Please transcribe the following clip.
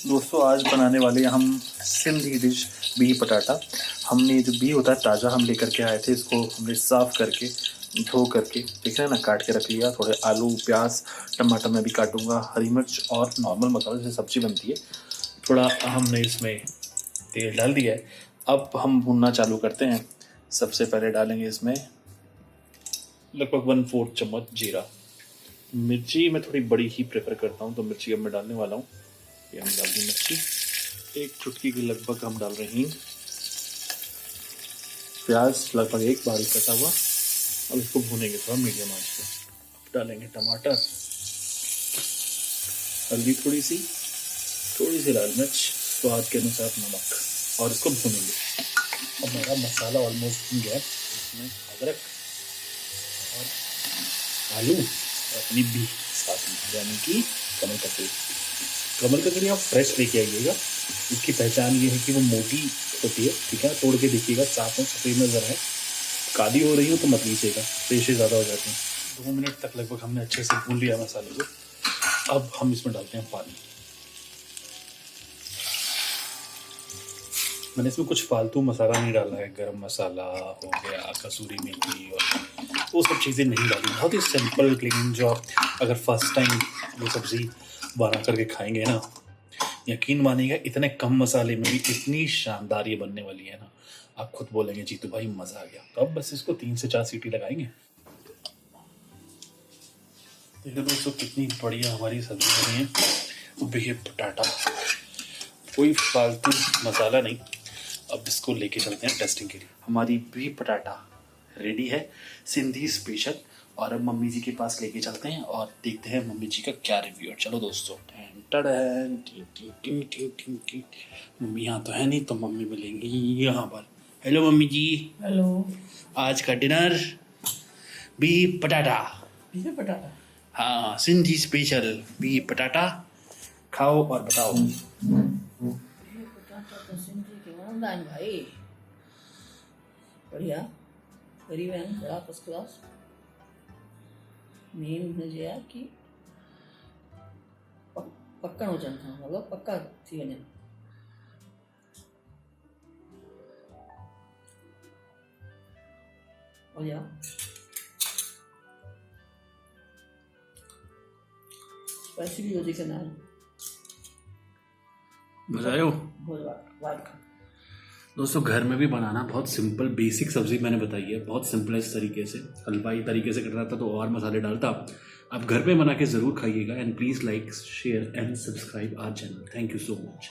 दोस्तों आज बनाने वाले हम सिंधी डिश बिह पटाटा। हमने जो बिह होता है ताज़ा हम लेकर के आए थे, इसको हमने साफ़ करके धो करके देख रहे हैं ना, काट के रख लिया। थोड़े आलू प्याज टमाटर मैं भी काटूंगा, हरी मिर्च और नॉर्मल मसाला जैसे सब्ज़ी बनती है। थोड़ा हमने इसमें तेल डाल दिया है। अब हम भूनना चालू करते हैं। सबसे पहले डालेंगे इसमें लगभग 1/4 चम्मच जीरा। मिर्ची मैं थोड़ी बड़ी ही प्रेफर करता हूँ, तो मिर्ची अब मैं डालने वाला हूँ। ये हम डाल दी मिर्ची, एक चुटकी के लगभग हम डाल रहे हैं हींग। प्याज लगभग एक बारीक कटा हुआ। अब इसको भूनेंगे थोड़ा मीडियम आंच पे। डालेंगे टमाटर, हल्दी थोड़ी सी लाल मिर्च, स्वाद के अनुसार नमक, और इसको भूनेंगे। अब मेरा मसाला ऑलमोस्ट भून गया है। इसमें अदरक और आलू और अपनी बीफ साथ में, यानी कि कमल ककड़ी। कमल ककड़ी आप फ्रेश लेके आइएगा। इसकी पहचान ये है कि वो मोटी होती है, ठीक है। तोड़ के देखिएगा, साफ और सफ़ेद नज़र है। काली हो रही हो तो मत लीजिएगा, रेशे ज़्यादा हो जाते हैं। 2 मिनट तक लगभग हमने अच्छे से भून लिया मसाले को। अब हम इसमें डालते हैं पानी। मैंने इसमें कुछ फालतू मसाला नहीं डाला है। गरम मसाला हो गया, कसूरी मेथी और वो सब चीज़ें नहीं डाली। बहुत ही सिंपल क्लीन, जो आप अगर फर्स्ट टाइम ये सब्ज़ी बना करके खाएंगे ना, यकीन मानिएगा इतने कम मसाले में भी इतनी शानदार ये बनने वाली है ना, आप खुद बोलेंगे जीतू भाई मज़ा आ गया। तो अब बस इसको 3 से 4 सीटी लगाएंगे। देखो दोस्तों कितनी बढ़िया हमारी सब्जी बनी है, बिह पटाटा। कोई फालतू मसाला नहीं। अब इसको लेके चलते हैं टेस्टिंग के लिए। हमारी बिह पटाटा रेडी है, सिंधी स्पेशल। और अब मम्मी जी के पास लेके चलते हैं और देखते हैं मम्मी जी का क्या रिव्यू है। चलो दोस्तों। मम्मी यहाँ तो है नहीं, तो मम्मी मिलेंगी यहाँ पर। हेलो मम्मी जी। हेलो। आज का डिनर बिह पटाटा। बिह पटाटा? हाँ, सिंधी स्पेशल बिह पटाटा। खाओ और बताओ। बिह पटाटा तो सिंधी के वणंदा आहिनि भाई। बढ़िया, गरीब आहिनि, बड़ा फर्स्ट क्लास। मेन हुनजे आहे कि पकण हुजनि था, मतिलबु पका थी वञनि। बढ़िया। स्पाइसी भी वधीक न आहे। मज़ा आयो? वाइट। दोस्तों घर में भी बनाना बहुत सिंपल बेसिक सब्जी मैंने बताई है, बहुत सिंपलेस्ट तरीके से। हलवाई तरीके से कर रहा था तो और मसाले डालता। आप घर पे बना के ज़रूर खाइएगा। And please like share and subscribe our channel. Thank you so much.